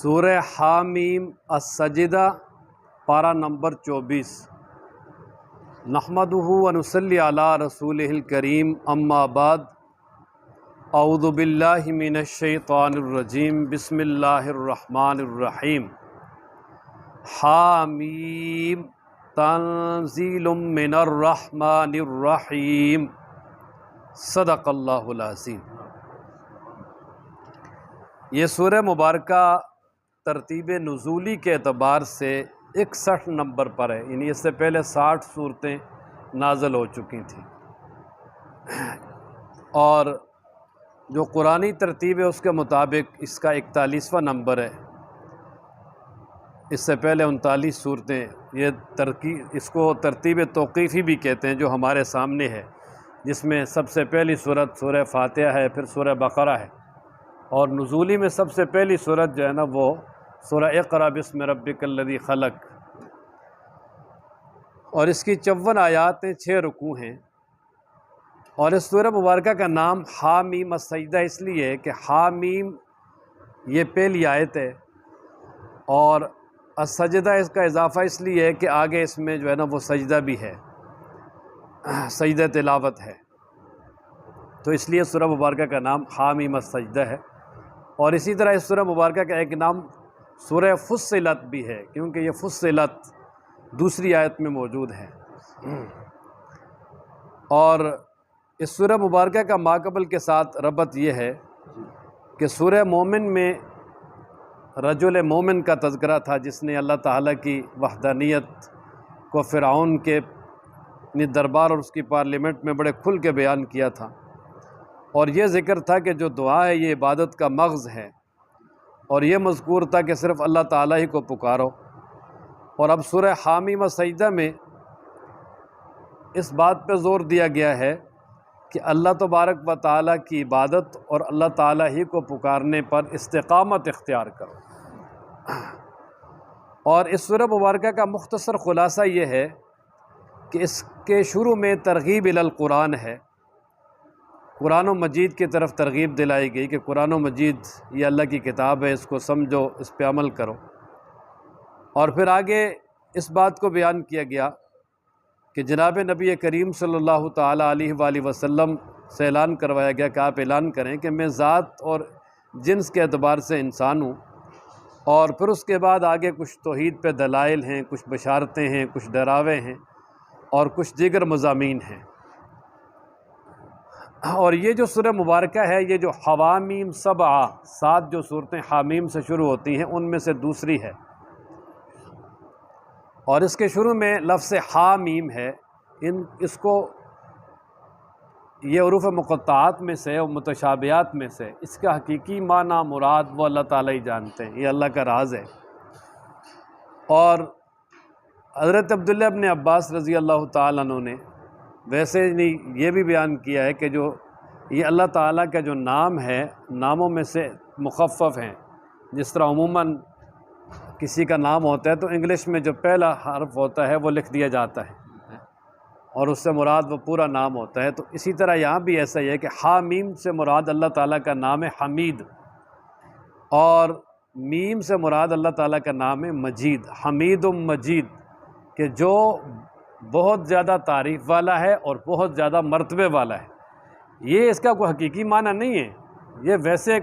سورہ حامیم السجدہ پارہ نمبر 24۔ نحمدہ و نصلی علی رسولہ الکریم، اما بعد، اعوذ باللہ من الشیطان الرجیم، بسم اللہ الرحمن الرحیم۔ حامیم تنزیل من الرحمن الرحیم، صدق اللہ العظیم۔ یہ سورہ مبارکہ ترتیب نزولی کے اعتبار سے 61 نمبر پر ہے، یعنی اس سے پہلے 60 صورتیں نازل ہو چکی تھیں، اور جو قرآنی ترتیب ہے اس کے مطابق اس کا 41واں نمبر ہے۔ اس سے پہلے 39 صورتیں، اس کو ترتیب توقیفی بھی کہتے ہیں، جو ہمارے سامنے ہے، جس میں سب سے پہلی صورت سورہ فاتحہ ہے، پھر سورہ بقرہ ہے، اور نزولی میں سب سے پہلی صورت جو ہے نا وہ سورہ اقرأ بسم ربک الذی خلق، اور اس کی 54 آیات ہیں، 6 رکوع ہیں۔ اور اس سورہ مبارکہ کا نام حامیم السجدہ اس لیے ہے کہ حامیم یہ پہلی آیت ہے، اور السجدہ اس کا اضافہ اس لیے ہے کہ آگے اس میں جو ہے نا وہ سجدہ بھی ہے، سجدہ تلاوت ہے، تو اس لیے سورہ مبارکہ کا نام حامیم السجدہ ہے۔ اور اسی طرح اس سورہ مبارکہ کا ایک نام سورہ فصلت بھی ہے، کیونکہ یہ فصلت دوسری آیت میں موجود ہے۔ اور اس سورہ مبارکہ کا ماقبل کے ساتھ ربط یہ ہے کہ سورہ مومن میں رجل مومن کا تذکرہ تھا، جس نے اللہ تعالیٰ کی وحدانیت کو فرعون کے دربار اور اس کی پارلیمنٹ میں بڑے کھل کے بیان کیا تھا، اور یہ ذکر تھا کہ جو دعا ہے یہ عبادت کا مغز ہے، اور یہ مذکور تھا کہ صرف اللہ تعالیٰ ہی کو پکارو۔ اور اب سورہ حامیم السجدہ میں اس بات پہ زور دیا گیا ہے کہ اللہ تبارک و تعالیٰ کی عبادت اور اللہ تعالیٰ ہی کو پکارنے پر استقامت اختیار کرو۔ اور اس سورہ مبارکہ کا مختصر خلاصہ یہ ہے کہ اس کے شروع میں ترغیب الی القرآن ہے، قرآن و مجید کی طرف ترغیب دلائی گئی کہ قرآن و مجید یہ اللہ کی کتاب ہے، اس کو سمجھو، اس پہ عمل کرو۔ اور پھر آگے اس بات کو بیان کیا گیا کہ جناب نبی کریم صلی اللہ تعالیٰ علیہ وآلہ وسلم سے اعلان کروایا گیا کہ آپ اعلان کریں کہ میں ذات اور جنس کے اعتبار سے انسان ہوں۔ اور پھر اس کے بعد آگے کچھ توحید پہ دلائل ہیں، کچھ بشارتیں ہیں، کچھ ڈراوے ہیں، اور کچھ دیگر مضامین ہیں۔ اور یہ جو سورہ مبارکہ ہے، یہ جو حوامیم 7 جو صورتیں حامیم سے شروع ہوتی ہیں ان میں سے دوسری ہے، اور اس کے شروع میں لفظ حامیم ہے۔ اس کو یہ حروف مقطعات میں سے اور متشابہات میں سے اس کا حقیقی معنی مراد وہ اللہ تعالیٰ ہی جانتے ہیں، یہ اللہ کا راز ہے۔ اور حضرت عبداللہ ابن عباس رضی اللہ تعالیٰ عنہ نے ویسے نہیں یہ بھی بیان کیا ہے کہ جو یہ اللہ تعالیٰ کا جو نام ہے، ناموں میں سے مخفف ہیں، جس طرح عموماً کسی کا نام ہوتا ہے تو انگلش میں جو پہلا حرف ہوتا ہے وہ لکھ دیا جاتا ہے، اور اس سے مراد وہ پورا نام ہوتا ہے، تو اسی طرح یہاں بھی ایسا ہی ہے کہ حامیم سے مراد اللہ تعالیٰ کا نام ہے حمید، اور میم سے مراد اللہ تعالیٰ کا نام ہے مجید، حمید و مجید، کہ جو بہت زیادہ تعریف والا ہے اور بہت زیادہ مرتبے والا ہے۔ یہ اس کا کوئی حقیقی معنی نہیں ہے، یہ ویسے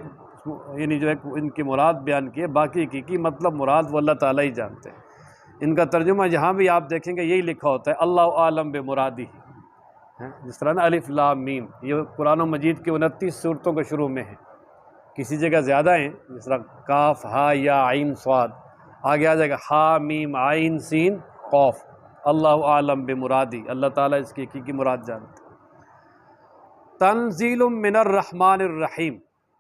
یعنی جو ہے ان کی مراد بیان کی ہے، باقی حقیقی مطلب مراد وہ اللہ تعالیٰ ہی جانتے ہیں۔ ان کا ترجمہ جہاں بھی آپ دیکھیں گے یہی لکھا ہوتا ہے، اللہ عالم بمرادی، جس طرح نا الف لام میم، یہ قرآن و مجید کی 29 صورتوں کے شروع میں ہے، کسی جگہ زیادہ ہیں، جس طرح کاف ہا یا عین صاد، آگے آ جائے گا ہا میم عین سین قاف، اللہ عالم بمرادی، اللہ تعالیٰ اس کی حقیقی مراد جانتے ہیں۔ تنزیل من الرحمن الرحیم،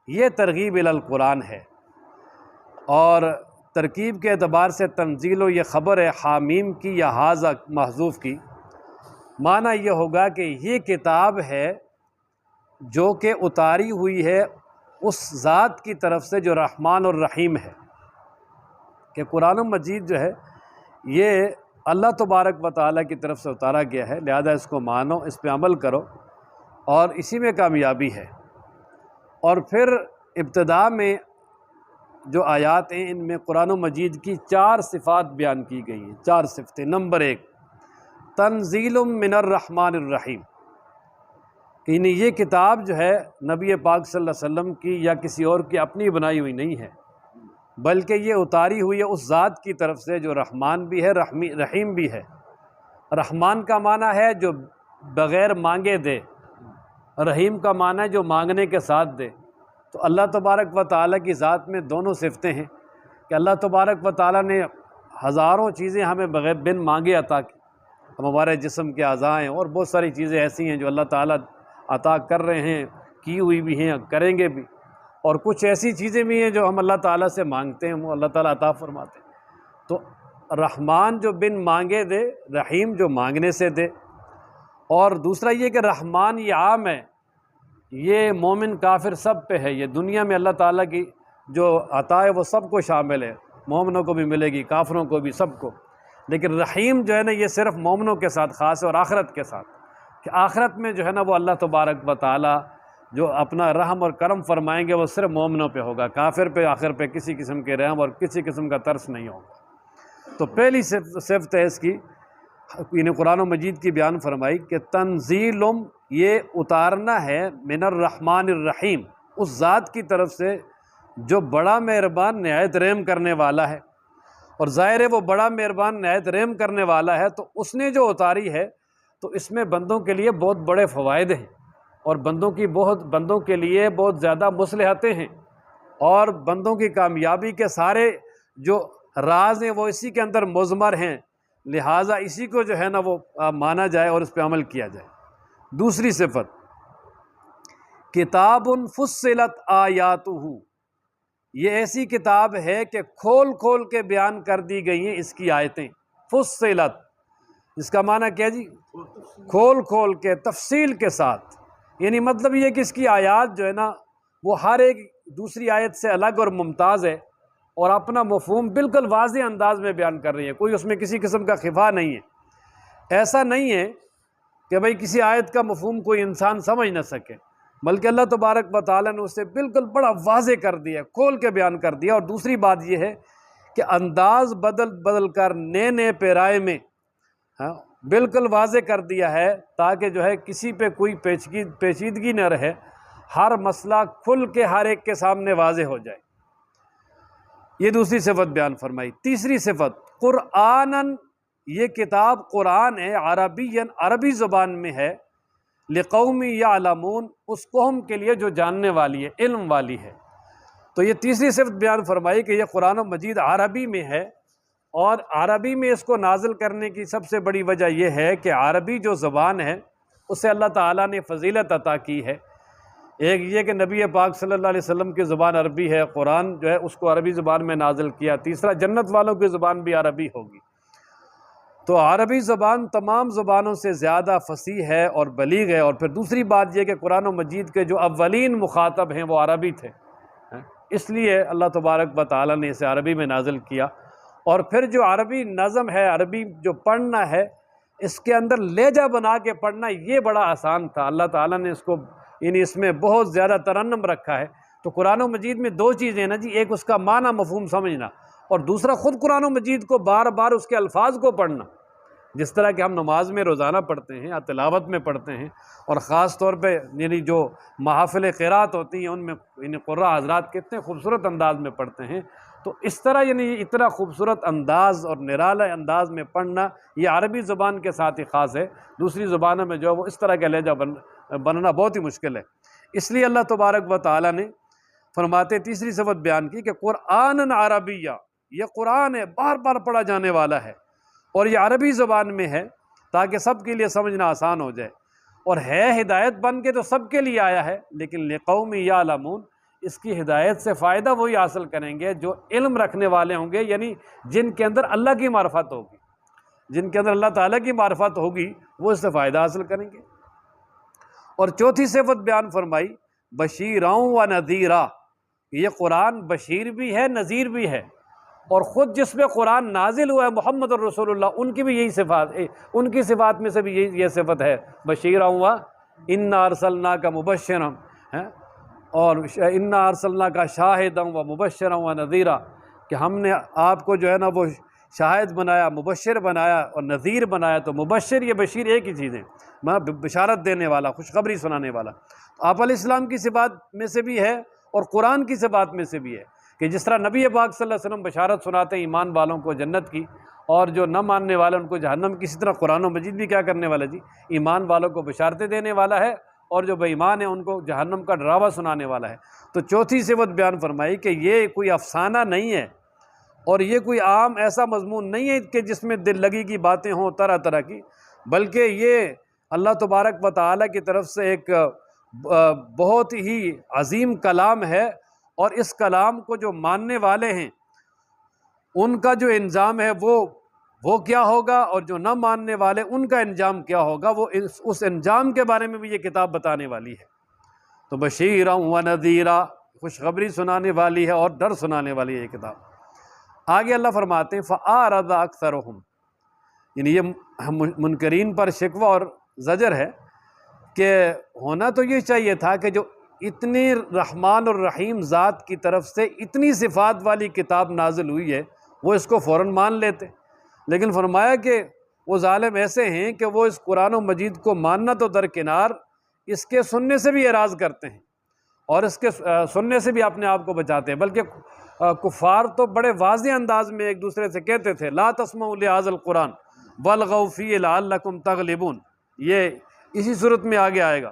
یہ ترغیب الی القرآن ہے، اور ترکیب کے اعتبار سے تنزیل و یہ خبر ہے حامیم کی یا حاذا محذوف کی، معنی یہ ہوگا کہ یہ کتاب ہے جو کہ اتاری ہوئی ہے اس ذات کی طرف سے جو رحمان اور رحیم ہے، کہ قرآن مجید جو ہے یہ اللہ تبارک و تعالیٰ کی طرف سے اتارا گیا ہے، لہذا اس کو مانو، اس پہ عمل کرو، اور اسی میں کامیابی ہے۔ اور پھر ابتدا میں جو آیات ہیں ان میں قرآن مجید کی 4 صفات بیان کی گئی ہیں، 4 صفتیں۔ نمبر 1 تنزیل من الرحمن الرحیم، کہ یعنی یہ کتاب جو ہے نبی پاک صلی اللہ علیہ وسلم کی یا کسی اور کی اپنی بنائی ہوئی نہیں ہے، بلکہ یہ اتاری ہوئی ہے اس ذات کی طرف سے جو رحمان بھی ہے رحیم بھی ہے۔ رحمان کا معنی ہے جو بغیر مانگے دے، رحیم کا معنی ہے جو مانگنے کے ساتھ دے۔ تو اللہ تبارک و تعالیٰ کی ذات میں دونوں صفتیں ہیں کہ اللہ تبارک و تعالیٰ نے ہزاروں چیزیں ہمیں بغیر بن مانگے عطا کی، ہمارے جسم کے اعضاء ہیں اور بہت ساری چیزیں ایسی ہیں جو اللہ تعالیٰ عطا کر رہے ہیں، کی ہوئی بھی ہیں، کریں گے بھی، اور کچھ ایسی چیزیں بھی ہیں جو ہم اللہ تعالیٰ سے مانگتے ہیں وہ اللہ تعالیٰ عطا فرماتے ہیں۔ تو رحمان جو بن مانگے دے، رحیم جو مانگنے سے دے۔ اور دوسرا یہ کہ رحمان یہ عام ہے، یہ مومن کافر سب پہ ہے، یہ دنیا میں اللہ تعالیٰ کی جو عطا ہے وہ سب کو شامل ہے، مومنوں کو بھی ملے گی، کافروں کو بھی، سب کو۔ لیکن رحیم جو ہے نا یہ صرف مومنوں کے ساتھ خاص ہے، اور آخرت کے ساتھ، کہ آخرت میں جو ہے نا وہ اللہ تبارک و تعالیٰ جو اپنا رحم اور کرم فرمائیں گے وہ صرف مومنوں پہ ہوگا، کافر پہ آخر پہ کسی قسم کے رحم اور کسی قسم کا ترس نہیں ہوگا۔ تو پہلی صفت ہے اس کی، یعنی قرآن مجید کی بیان فرمائی کہ تنزیل، یہ اتارنا ہے من الرحمن الرحیم، اس ذات کی طرف سے جو بڑا مہربان نہایت رحم کرنے والا ہے۔ اور ظاہر ہے وہ بڑا مہربان نہایت رحم کرنے والا ہے، تو اس نے جو اتاری ہے تو اس میں بندوں کے لیے بہت بڑے فوائد ہیں، اور بندوں کے لیے بہت زیادہ مصلحتیں ہیں، اور بندوں کی کامیابی کے سارے جو راز ہیں وہ اسی کے اندر مضمر ہیں، لہٰذا اسی کو جو ہے نا وہ مانا جائے اور اس پہ عمل کیا جائے۔ دوسری صفت کتاب فصلت آیاتہ، یہ ایسی کتاب ہے کہ کھول کھول کے بیان کر دی گئی ہیں اس کی آیتیں۔ فصلت اس کا معنی کیا جی؟ کھول کھول کے، تفصیل کے ساتھ، یعنی مطلب یہ کہ اس کی آیات جو ہے نا وہ ہر ایک دوسری آیت سے الگ اور ممتاز ہے، اور اپنا مفہوم بالکل واضح انداز میں بیان کر رہی ہے، کوئی اس میں کسی قسم کا خفا نہیں ہے۔ ایسا نہیں ہے کہ بھئی کسی آیت کا مفہوم کوئی انسان سمجھ نہ سکے، بلکہ اللہ تبارک و تعالیٰ نے اسے بالکل بڑا واضح کر دیا، کھول کے بیان کر دیا۔ اور دوسری بات یہ ہے کہ انداز بدل بدل کر نئے نئے پیرائے میں بالکل واضح کر دیا ہے، تاکہ جو ہے کسی پہ کوئی پیچیدگی نہ رہے، ہر مسئلہ کھل کے ہر ایک کے سامنے واضح ہو جائے۔ یہ دوسری صفت بیان فرمائی۔ تیسری صفت قرآناً، یہ کتاب قرآن ہے، عربی زبان میں ہے، لقوم یعلمون، اس قوم کے لیے جو جاننے والی ہے، علم والی ہے۔ تو یہ تیسری صفت بیان فرمائی کہ یہ قرآن مجید عربی میں ہے، اور عربی میں اس کو نازل کرنے کی سب سے بڑی وجہ یہ ہے کہ عربی جو زبان ہے اسے اللہ تعالیٰ نے فضیلت عطا کی ہے۔ ایک یہ کہ نبی پاک صلی اللہ علیہ وسلم کی زبان عربی ہے، قرآن جو ہے اس کو عربی زبان میں نازل کیا۔ تیسرا جنت والوں کی زبان بھی عربی ہوگی۔ تو عربی زبان تمام زبانوں سے زیادہ فصیح ہے اور بلیغ ہے۔ اور پھر دوسری بات یہ کہ قرآن مجید کے جو اولین مخاطب ہیں وہ عربی تھے، اس لیے اللہ تبارک و تعالیٰ نے اسے عربی میں نازل کیا۔ اور پھر جو عربی نظم ہے، عربی جو پڑھنا ہے، اس کے اندر لہجہ بنا کے پڑھنا یہ بڑا آسان تھا۔ اللہ تعالیٰ نے اس کو یعنی اس میں بہت زیادہ ترنم رکھا ہے۔ تو قرآن مجید میں دو چیزیں نا جی، ایک اس کا معنی مفہوم سمجھنا، اور دوسرا خود قرآن مجید کو بار بار اس کے الفاظ کو پڑھنا، جس طرح کہ ہم نماز میں روزانہ پڑھتے ہیں یا تلاوت میں پڑھتے ہیں، اور خاص طور پہ یعنی جو محافل قرات ہوتی ہیں ان میں یعنی قراء حضرات کتنے خوبصورت انداز میں پڑھتے ہیں، تو اس طرح یعنی اتنا خوبصورت انداز اور نرالہ انداز میں پڑھنا یہ عربی زبان کے ساتھ ہی خاص ہے۔ دوسری زبانوں میں جو ہے وہ اس طرح کا لہجہ بننا بہت ہی مشکل ہے۔ اس لیے اللہ تبارک و تعالیٰ نے فرماتے تیسری صفت بیان کی کہ قرآن عربیہ، یہ قرآن ہے، بار بار پڑھا جانے والا ہے، اور یہ عربی زبان میں ہے تاکہ سب کے لیے سمجھنا آسان ہو جائے، اور ہے ہدایت بن کے تو سب کے لیے آیا ہے، لیکن لقوم یعلمون، اس کی ہدایت سے فائدہ وہی حاصل کریں گے جو علم رکھنے والے ہوں گے، یعنی جن کے اندر اللہ کی معرفت ہوگی، جن کے اندر اللہ تعالیٰ کی معرفت ہوگی وہ اس سے فائدہ حاصل کریں گے۔ اور چوتھی صفت بیان فرمائی بشیراں و نذیرا، یہ قرآن بشیر بھی ہے، نذیر بھی ہے، اور خود جس پہ قرآن نازل ہوا ہے محمد الرسول اللہ، ان کی بھی یہی صفات، ان کی صفات میں سے بھی یہ صفت ہے، بشیراں و انا ارسلناک مبشرا، اور انا ارسلنا کا شاہدا و مبشرا و نذیرا، کہ ہم نے آپ کو جو ہے نا وہ شاہد بنایا، مبشر بنایا اور نذیر بنایا۔ تو مبشر یہ بشیر ایک ہی چیز ہے، بشارت دینے والا، خوشخبری سنانے والا۔ تو آپ علیہ السلام کی صفات میں سے بھی ہے اور قرآن کی صفات میں سے بھی ہے کہ جس طرح نبی پاک صلی اللہ علیہ وسلم بشارت سناتے ہیں ایمان والوں کو جنت کی اور جو نہ ماننے والے ان کو جہنم کی، اسی طرح قرآن و مجید بھی کیا کرنے والا جی، ایمان والوں کو بشارتیں دینے والا ہے اور جو بے ایمان ہیں ان کو جہنم کا ڈراوا سنانے والا ہے۔ تو چوتھی صفت بیان فرمائی کہ یہ کوئی افسانہ نہیں ہے اور یہ کوئی عام ایسا مضمون نہیں ہے کہ جس میں دل لگی کی باتیں ہوں طرح طرح کی، بلکہ یہ اللہ تبارک و تعالیٰ کی طرف سے ایک بہت ہی عظیم کلام ہے، اور اس کلام کو جو ماننے والے ہیں ان کا جو انجام ہے وہ کیا ہوگا، اور جو نہ ماننے والے ان کا انجام کیا ہوگا، وہ اس انجام کے بارے میں بھی یہ کتاب بتانے والی ہے۔ تو بشیرا و نذیرا، خوشخبری سنانے والی ہے اور ڈر سنانے والی ہے یہ کتاب۔ آگے اللہ فرماتے ہیں فَأَعْرَضَ أَكْثَرُهُمْ، یعنی یہ منکرین پر شکوہ اور زجر ہے کہ ہونا تو یہ چاہیے تھا کہ جو اتنی رحمان اور رحیم ذات کی طرف سے اتنی صفات والی کتاب نازل ہوئی ہے وہ اس کو فوراً مان لیتے، لیکن فرمایا کہ وہ ظالم ایسے ہیں کہ وہ اس قرآن و مجید کو ماننا تو درکنار، اس کے سننے سے بھی اعراض کرتے ہیں اور اس کے سننے سے بھی اپنے آپ کو بچاتے ہیں، بلکہ کفار تو بڑے واضح انداز میں ایک دوسرے سے کہتے تھے لا تسمعوا لهذا القرآن والغوا فیہ لعلکم تغلبون، یہ اسی صورت میں آگے آئے گا۔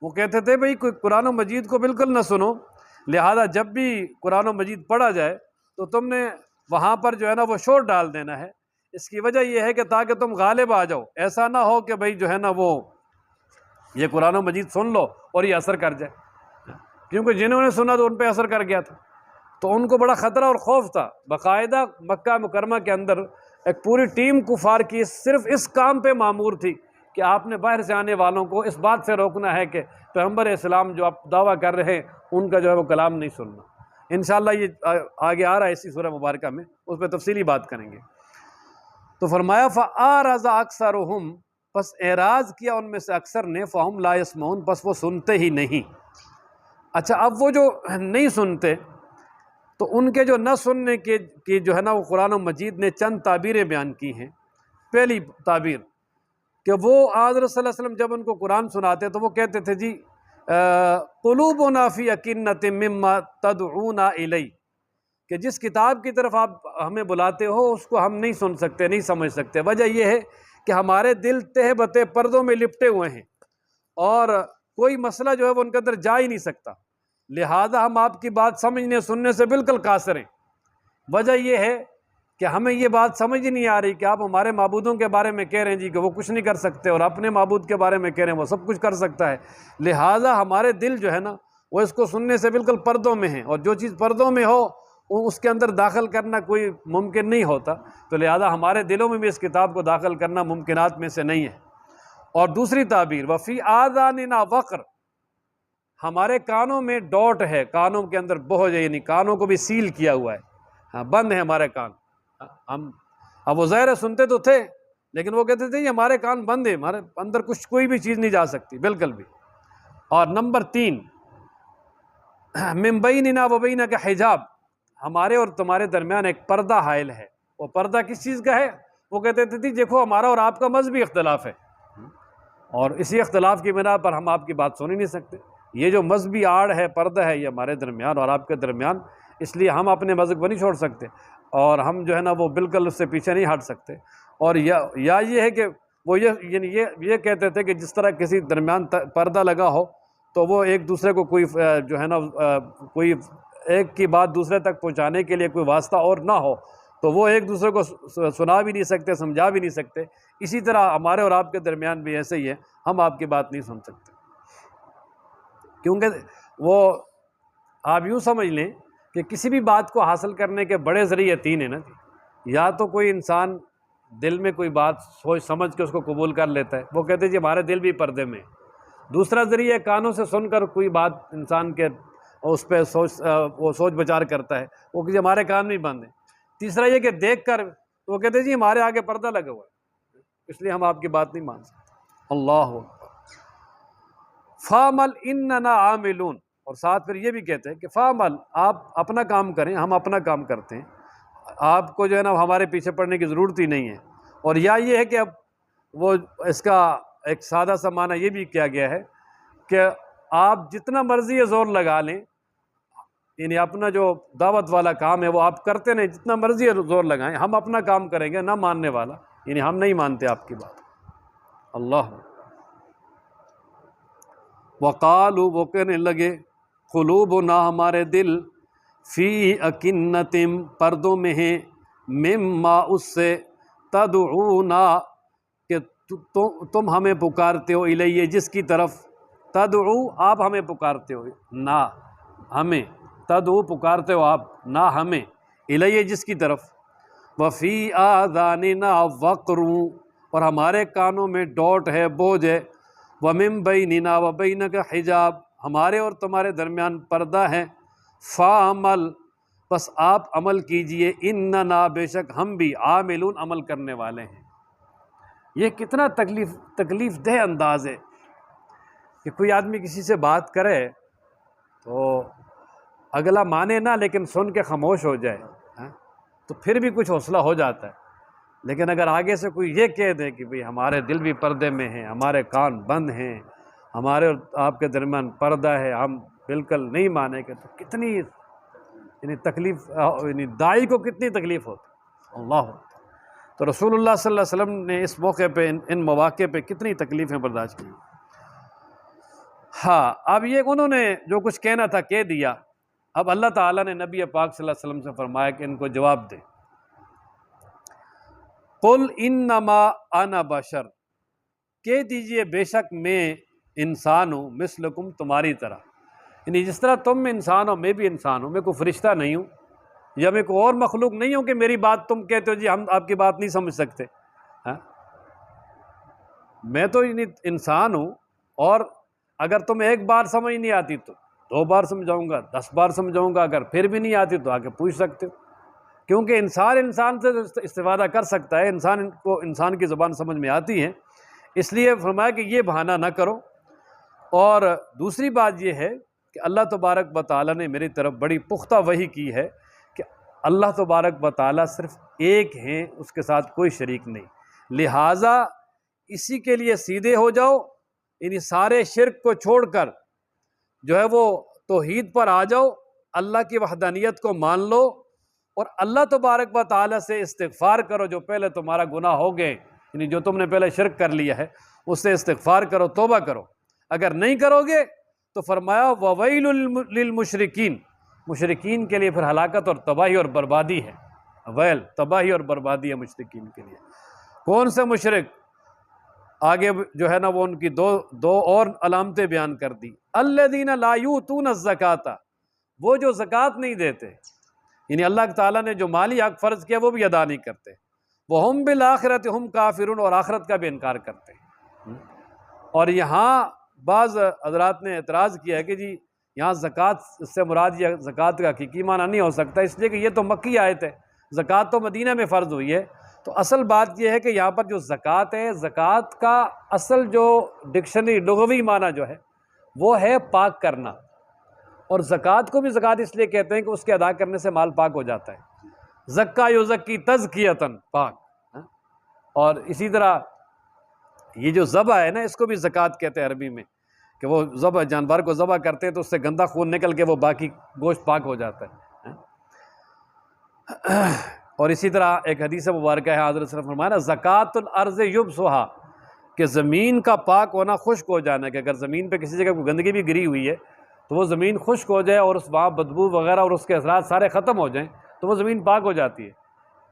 وہ کہتے تھے بھئی کوئی قرآن و مجید کو بالکل نہ سنو، لہذا جب بھی قرآن و مجید پڑھا جائے تو تم نے وہاں پر جو ہے نا وہ شور ڈال دینا ہے، اس کی وجہ یہ ہے کہ تاکہ تم غالب آ جاؤ، ایسا نہ ہو کہ بھئی جو ہے نا وہ یہ قرآن و مجید سن لو اور یہ اثر کر جائے، کیونکہ جنہوں نے سنا تو ان پہ اثر کر گیا تھا، تو ان کو بڑا خطرہ اور خوف تھا۔ باقاعدہ مکہ مکرمہ کے اندر ایک پوری ٹیم کفار کی صرف اس کام پہ مامور تھی کہ آپ نے باہر سے آنے والوں کو اس بات سے روکنا ہے کہ پیغمبر اسلام جو آپ دعویٰ کر رہے ہیں ان کا جو ہے وہ کلام نہیں سننا۔ انشاءاللہ یہ آگے آ رہا ہے اسی سورہ مبارکہ میں، اس پہ تفصیلی بات کریں گے۔ تو فرمایا فَأَعْرَضَ أَكْثَرُهُمْ، پس اعراض کیا ان میں سے اکثر نے، فَهُمْ لَا يَسْمَعُونَ، پس وہ سنتے ہی نہیں۔ اچھا، اب وہ جو نہیں سنتے تو ان کے جو نہ سننے کی جو ہے نا وہ قرآن و مجید نے چند تعبیریں بیان کی ہیں۔ پہلی تعبیر کہ وہ حضرت صلی اللہ علیہ وسلم جب ان کو قرآن سناتے تو وہ کہتے تھے جی قلوبنا فی اکنۃ مما تدعونا الی، کہ جس کتاب کی طرف آپ ہمیں بلاتے ہو اس کو ہم نہیں سن سکتے، نہیں سمجھ سکتے۔ وجہ یہ ہے کہ ہمارے دل تہ بتہ پردوں میں لپٹے ہوئے ہیں اور کوئی مسئلہ جو ہے وہ ان کے اندر جا ہی نہیں سکتا، لہذا ہم آپ کی بات سمجھنے سننے سے بالکل قاصر ہیں۔ وجہ یہ ہے کہ ہمیں یہ بات سمجھ ہی نہیں آ رہی کہ آپ ہمارے معبودوں کے بارے میں کہہ رہے ہیں جی کہ وہ کچھ نہیں کر سکتے، اور اپنے معبود کے بارے میں کہہ رہے ہیں وہ سب کچھ کر سکتا ہے، لہٰذا ہمارے دل جو ہے نا وہ اس کو سننے سے بالکل پردوں میں ہیں، اور جو چیز پردوں میں ہو اس کے اندر داخل کرنا کوئی ممکن نہیں ہوتا، تو لہٰذا ہمارے دلوں میں بھی اس کتاب کو داخل کرنا ممکنات میں سے نہیں ہے۔ اور دوسری تعبیر وفی آذاننا وقر، ہمارے کانوں میں ڈوٹ ہے، کانوں کے اندر بہت ہے، یعنی کانوں کو بھی سیل کیا ہوا ہے، ہاں بند ہے ہمارے کان۔ ہم اب وہ ظاہر سنتے تو تھے لیکن وہ کہتے تھے یہ ہمارے کان بند ہیں، ہمارے اندر کچھ کوئی بھی چیز نہیں جا سکتی بالکل بھی۔ اور نمبر 3 من بیننا و بینک حجاب، ہمارے اور تمہارے درمیان ایک پردہ حائل ہے۔ وہ پردہ کس چیز کا ہے؟ وہ کہتے تھے دیکھو ہمارا اور آپ کا مذہبی اختلاف ہے اور اسی اختلاف کی بنا پر ہم آپ کی بات سن ہی نہیں سکتے، یہ جو مذہبی آڑ ہے، پردہ ہے، یہ ہمارے درمیان اور آپ کے درمیان، اس لیے ہم اپنے مذہب کو نہیں چھوڑ سکتے اور ہم جو ہے نا وہ بالکل اس سے پیچھے نہیں ہٹ سکتے۔ اور یا یہ ہے کہ وہ یعنی یہ کہتے تھے کہ جس طرح کسی درمیان پردہ لگا ہو تو وہ ایک دوسرے کو کوئی جو ہے نا کوئی ایک کی بات دوسرے تک پہنچانے کے لیے کوئی واسطہ اور نہ ہو تو وہ ایک دوسرے کو سنا بھی نہیں سکتے، سمجھا بھی نہیں سکتے، اسی طرح ہمارے اور آپ کے درمیان بھی ایسے ہی ہے، ہم آپ کی بات نہیں سن سکتے، کیونکہ وہ آپ یوں سمجھ لیں کہ کسی بھی بات کو حاصل کرنے کے بڑے ذریعے 3 ہیں نا، یا تو کوئی انسان دل میں کوئی بات سوچ سمجھ کے اس کو قبول کر لیتا ہے، وہ کہتے ہیں جی ہمارے دل بھی پردے میں۔ دوسرا ذریعہ کانوں سے سن کر کوئی بات انسان کے اس پہ وہ سوچ بچار کرتا ہے، وہ کہ ہمارے کان نہیں بند ہیں۔ تیسرا یہ کہ دیکھ کر وہ کہتے ہیں جی ہمارے آگے پردہ لگا ہوا ہے اس لیے ہم آپ کی بات نہیں مان سکتے۔ اللہ اکبر۔ فَعْمَلْ إِنَّنَا عَامِلُونَ، اور ساتھ پھر یہ بھی کہتے ہیں کہ فعمل، آپ اپنا کام کریں، ہم اپنا کام کرتے ہیں، آپ کو جو ہے نا ہمارے پیچھے پڑنے کی ضرورت ہی نہیں ہے۔ اور یا یہ ہے کہ اب وہ اس کا ایک سادہ سا معنی یہ بھی کیا گیا ہے کہ آپ جتنا مرضی زور لگا لیں، یعنی اپنا جو دعوت والا کام ہے وہ آپ کرتے نہیں، جتنا مرضی زور لگائیں، ہم اپنا کام کریں گے، نہ ماننے والا، یعنی ہم نہیں مانتے آپ کی بات۔ اللہ وقالوا، وہ کہنے لگے، قلوبنا، ہمارے دل، فی اکنتم، پردوں میں ہیں، مما، اس سے، تدعونا، کہ تم ہمیں پکارتے ہو، الیہ، جس کی طرف، تدعو، آپ ہمیں پکارتے ہو، نہ ہمیں، تدعو، پکارتے ہو آپ، نہ ہمیں، الیہ، جس کی طرف، وفی آذاننا وقر، اور ہمارے کانوں میں ڈوٹ ہے، بوجھ ہے، ومن بیننا وبینک حجاب، ہمارے اور تمہارے درمیان پردہ ہے، فعمل، بس آپ عمل کیجئے، اننا، بے شک ہم بھی، عاملون، عمل کرنے والے ہیں۔ یہ کتنا تکلیف دہ انداز ہے کہ کوئی آدمی کسی سے بات کرے تو اگلا مانے نہ، لیکن سن کے خاموش ہو جائے، تو پھر بھی کچھ حوصلہ ہو جاتا ہے۔ لیکن اگر آگے سے کوئی یہ کہہ دے کہ بھئی ہمارے دل بھی پردے میں ہیں، ہمارے کان بند ہیں، ہمارے اور آپ کے درمیان پردہ ہے، ہم بالکل نہیں مانیں گے، تو کتنی یعنی تکلیف، یعنی داعی کو کتنی تکلیف ہوتی۔ اللہ، تو رسول اللہ صلی اللہ علیہ وسلم نے اس موقع پہ، ان مواقع پہ کتنی تکلیفیں برداشت کی۔ ہاں، اب یہ انہوں نے جو کچھ کہنا تھا کہہ دیا، اب اللہ تعالیٰ نے نبی پاک صلی اللہ علیہ وسلم سے فرمایا کہ ان کو جواب دے، قل انما انا بشر، کہہ دیجئے بے شک میں انسان ہوں، مثلکم، تمہاری طرح، یعنی جس طرح تم انسان ہو میں بھی انسان ہوں، میں کوئی فرشتہ نہیں ہوں، یا میں کوئی اور مخلوق نہیں ہوں کہ میری بات تم کہتے ہو جی ہم آپ کی بات نہیں سمجھ سکتے، ہاں؟ میں تو یعنی انسان ہوں، اور اگر تمہیں ایک بار سمجھ نہیں آتی تو 2 بار سمجھاؤں گا، 10 بار سمجھاؤں گا، اگر پھر بھی نہیں آتی تو آ کے پوچھ سکتے ہو، کیونکہ انسان سے استفادہ کر سکتا ہے، انسان کو انسان کی زبان سمجھ میں آتی ہے، اس لیے فرمایا کہ یہ بہانہ نہ کرو۔ اور دوسری بات یہ ہے کہ اللہ تبارک و تعالیٰ نے میری طرف بڑی پختہ وحی کی ہے کہ اللہ تبارک و تعالیٰ صرف ایک ہیں، اس کے ساتھ کوئی شریک نہیں، لہٰذا اسی کے لیے سیدھے ہو جاؤ، یعنی سارے شرک کو چھوڑ کر جو ہے وہ توحید پر آ جاؤ، اللہ کی وحدانیت کو مان لو، اور اللہ تبارک و تعالیٰ سے استغفار کرو، جو پہلے تمہارا گناہ ہو گئے، یعنی جو تم نے پہلے شرک کر لیا ہے اس سے استغفار کرو، توبہ کرو۔ اگر نہیں کرو گے تو فرمایا وَوَيْلٌ لِّلْمُشْرِكِينَ، مشرکین کے لیے پھر ہلاکت اور تباہی اور بربادی ہے، ویل، تباہی اور بربادی ہے مشرکین کے لیے۔ کون سے مشرک؟ آگے جو ہے نا وہ ان کی دو اور علامتیں بیان کر دی، الَّذِينَ لَا يُؤْتُونَ الزَّكَاةَ، وہ جو زکوٰۃ نہیں دیتے، یعنی اللہ تعالیٰ نے جو مالی حق فرض کیا وہ بھی ادا نہیں کرتے، وَهُمْ بِالْآخِرَةِ هُمْ كَافِرُونَ، اور آخرت کا بھی انکار کرتے ہیں۔ اور یہاں بعض حضرات نے اعتراض کیا ہے کہ جی یہاں زکوٰۃ سے مراد یہ زکوٰۃ کا حقیقی معنی نہیں ہو سکتا، اس لیے کہ یہ تو مکی آیت ہے، زکوٰۃ تو مدینہ میں فرض ہوئی ہے۔ تو اصل بات یہ ہے کہ یہاں پر جو زکوٰۃ ہے، زکوٰۃ کا اصل جو ڈکشنری لغوی معنی جو ہے وہ ہے پاک کرنا، اور زکوٰۃ کو بھی زکوٰۃ اس لیے کہتے ہیں کہ اس کے ادا کرنے سے مال پاک ہو جاتا ہے، زکا یزکی تزکیۃً، پاک۔ اور اسی طرح یہ جو ذبح ہے نا، اس کو بھی زکوٰۃ کہتے ہیں عربی میں، کہ وہ ذبح، جانور کو ذبح کرتے ہیں تو اس سے گندا خون نکل کے وہ باقی گوشت پاک ہو جاتا ہے۔ اور اسی طرح ایک حدیث مبارکہ ہے، حضرت صلی اللہ علیہ وسلم فرمایا زکوٰۃ الارض یبسھا، کہ زمین کا پاک ہونا، خشک ہو جانا، کہ اگر زمین پہ کسی جگہ کوئی گندگی بھی گری ہوئی ہے تو وہ زمین خشک ہو جائے اور اس وہاں بدبو وغیرہ اور اس کے اثرات سارے ختم ہو جائیں تو وہ زمین پاک ہو جاتی ہے۔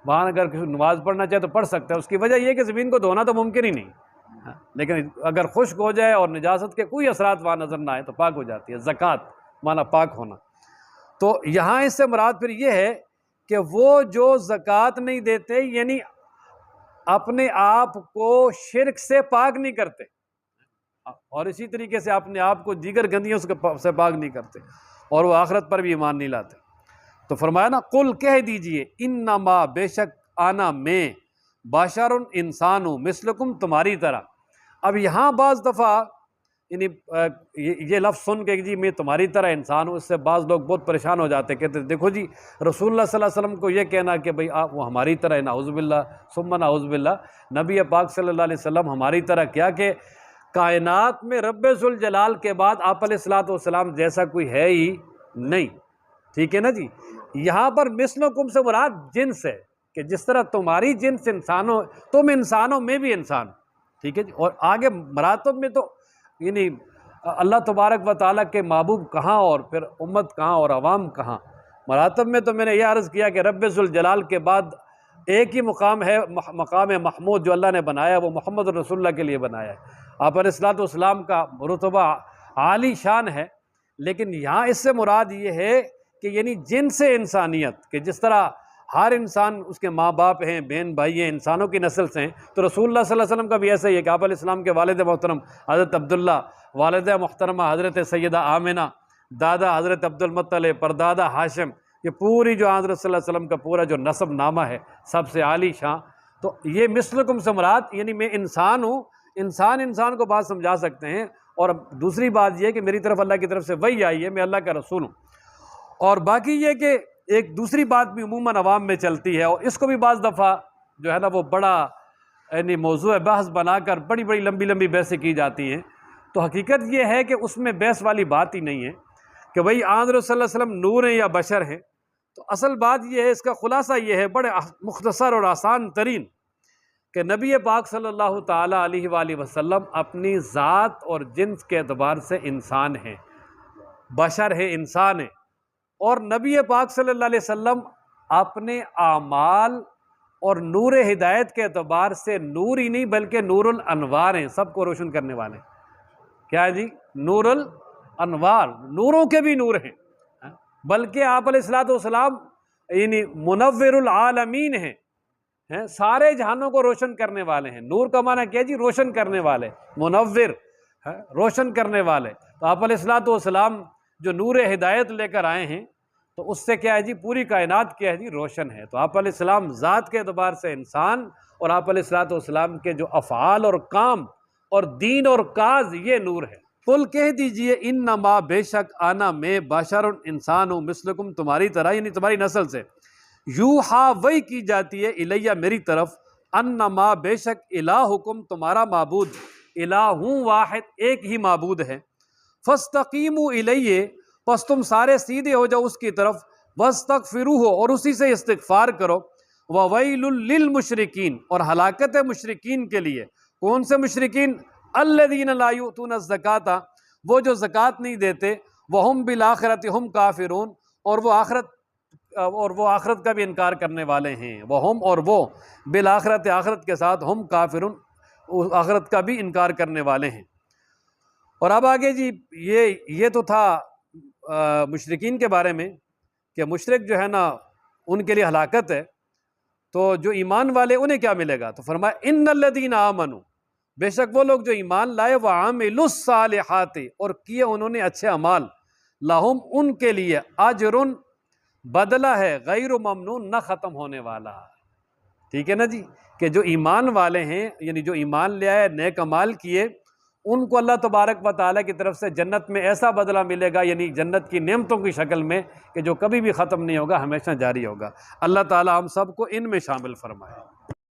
وہاں اگر کسی نماز پڑھنا چاہے تو پڑھ سکتا ہے، اس کی وجہ یہ ہے کہ زمین کو دھونا تو ممکن ہی نہیں، لیکن اگر خشک ہو جائے اور نجاست کے کوئی اثرات وہاں نظر نہ آئے تو پاک ہو جاتی ہے۔ زکوٰۃ معنی پاک ہونا۔ تو یہاں اس سے مراد پھر یہ ہے کہ وہ جو زکوٰۃ نہیں دیتے، یعنی اپنے آپ کو شرک سے پاک نہیں کرتے، اور اسی طریقے سے اپنے آپ کو دیگر گندیوں سے پاک نہیں کرتے، اور وہ آخرت پر بھی ایمان نہیں لاتے۔ تو فرمایا نا، قل، کہہ دیجئے، انما، بے شک، آنا، میں، بشر، انسان ہوں، مثلکم، تمہاری طرح۔ اب یہاں بعض دفعہ یعنی یہ لفظ سن کے جی میں تمہاری طرح انسان ہوں، اس سے بعض لوگ بہت پریشان ہو جاتے، کہتے دیکھو جی رسول اللہ صلی اللہ علیہ وسلم کو یہ کہنا کہ بھئی آپ وہ ہماری طرح ہے، نعوذ باللہ ثم نعوذ باللہ، نبی پاک صلی اللہ علیہ وسلم ہماری طرح کیا کہ کائنات میں رب ذوالجلال کے بعد آپ علیہ الصلوۃ والسلام جیسا کوئی ہے ہی نہیں، ٹھیک ہے نا جی۔ یہاں پر مثلکم سے مراد جنس ہے، کہ جس طرح تمہاری جنس انسانوں، تم انسانوں میں بھی انسان، ٹھیک ہے جی۔ اور آگے مراتب میں تو یعنی اللہ تبارک و تعالیٰ کے محبوب کہاں اور پھر امت کہاں اور عوام کہاں، مراتب میں تو میں نے یہ عرض کیا کہ رب ذوالجلال کے بعد ایک ہی مقام ہے، مقام محمود جو اللہ نے بنایا، وہ محمد رسول اللہ کے لیے بنایا ہے۔ آپ علیہ الصلوۃ والسلام کا رتبہ عالی شان ہے، لیکن یہاں اس سے مراد یہ ہے کہ یعنی جنس انسانیت، کہ جس طرح ہر انسان اس کے ماں باپ ہیں، بہن بھائی ہیں، انسانوں کی نسل سے ہیں، تو رسول اللہ صلی اللہ علیہ وسلم کا بھی ایسا ہی ہے کہ آپ علیہ السلام کے والد محترم حضرت عبداللہ، والدہ محترمہ حضرت سیدہ آمنہ، دادا حضرت عبد المطلب، پردادا ہاشم، یہ پوری جو حضرت صلی اللہ علیہ وسلم کا پورا جو نسب نامہ ہے سب سے عالی شان۔ تو یہ مثلکم سے مراد یعنی میں انسان ہوں، انسان کو بات سمجھا سکتے ہیں، اور دوسری بات یہ ہے کہ میری طرف اللہ کی طرف سے وحی آئی ہے، میں اللہ کا رسول ہوں۔ اور باقی یہ کہ ایک دوسری بات بھی عموماً عوام میں چلتی ہے، اور اس کو بھی بعض دفعہ جو ہے نا وہ بڑا یعنی موضوع بحث بنا کر بڑی بڑی لمبی لمبی بحثیں کی جاتی ہیں، تو حقیقت یہ ہے کہ اس میں بحث والی بات ہی نہیں ہے کہ بھئی حضرت صلی اللہ علیہ وسلم نور ہیں یا بشر ہیں۔ تو اصل بات یہ ہے، اس کا خلاصہ یہ ہے بڑے مختصر اور آسان ترین، کہ نبی پاک صلی اللہ تعالیٰ علیہ وآلہ وسلم اپنی ذات اور جنس کے اعتبار سے انسان ہیں، بشر ہیں، انسان ہیں، اور نبی پاک صلی اللہ علیہ وسلم اپنے اعمال اور نور ہدایت کے اعتبار سے نور ہی نہیں بلکہ نور الانوار ہیں، سب کو روشن کرنے والے ہیں۔ کیا ہے جی؟ نور الانوار، نوروں کے بھی نور ہیں، بلکہ آپ علیہ الصلوۃ والسلام یعنی منور العالمین ہیں، سارے جہانوں کو روشن کرنے والے ہیں۔ نور کا معنی کیا جی؟ روشن کرنے والے، منور روشن کرنے والے۔ تو آپ علیہ الصلوۃ والسلام جو نور ہدایت لے کر آئے ہیں، تو اس سے کیا ہے جی؟ پوری کائنات کیا ہے جی؟ روشن ہے۔ تو آپ علیہ السلام ذات کے اعتبار سے انسان، اور آپ علیہ الصلوۃ والسلام کے جو افعال اور کام اور دین اور کاز، یہ نور ہے۔ قل کہہ دیجئے انما بے شک انا میں بشر انسان ہوں، مثلکم تمہاری طرح، یعنی تمہاری نسل سے، یوحا وحی کی جاتی ہے الیہ میری طرف، انما بے شک الہکم تمہارا معبود الہ واحد ایک ہی معبود ہے، فاستقیموا الیہ پس تم سارے سیدھے ہو جاؤ اس کی طرف، واستغفروہ اور اسی سے استغفار کرو، وویل للمشرکین اور ہلاکت ہے مشرکین کے لیے۔ کون سے مشرکین؟ الذین لا یؤتون الزکاۃ، وہ جو زکوٰۃ نہیں دیتے، وہم بالآخرۃ ہم کافرون اور وہ آخرت کا بھی انکار کرنے والے ہیں، وہم اور وہ بالآخرۃ آخرت کے ساتھ ہم کافرون آخرت کا بھی انکار کرنے والے ہیں۔ اور اب آگے جی یہ تو تھا مشرکین کے بارے میں کہ مشرک جو ہے نا ان کے لیے ہلاکت ہے، تو جو ایمان والے انہیں کیا ملے گا؟ تو فرمایا ان الذین آمنوا، بے شک وہ لوگ جو ایمان لائے، وعملوا الصالحات اور کیے انہوں نے اچھے اعمال، لہم ان کے لیے اجر بدلہ ہے، غیر ممنون نہ ختم ہونے والا، ٹھیک ہے نا جی۔ کہ جو ایمان والے ہیں یعنی جو ایمان لے آئے، نیک اعمال کیے، ان کو اللہ تبارک و تعالیٰ کی طرف سے جنت میں ایسا بدلہ ملے گا، یعنی جنت کی نعمتوں کی شکل میں، کہ جو کبھی بھی ختم نہیں ہوگا، ہمیشہ جاری ہوگا۔ اللہ تعالیٰ ہم سب کو ان میں شامل فرمائے۔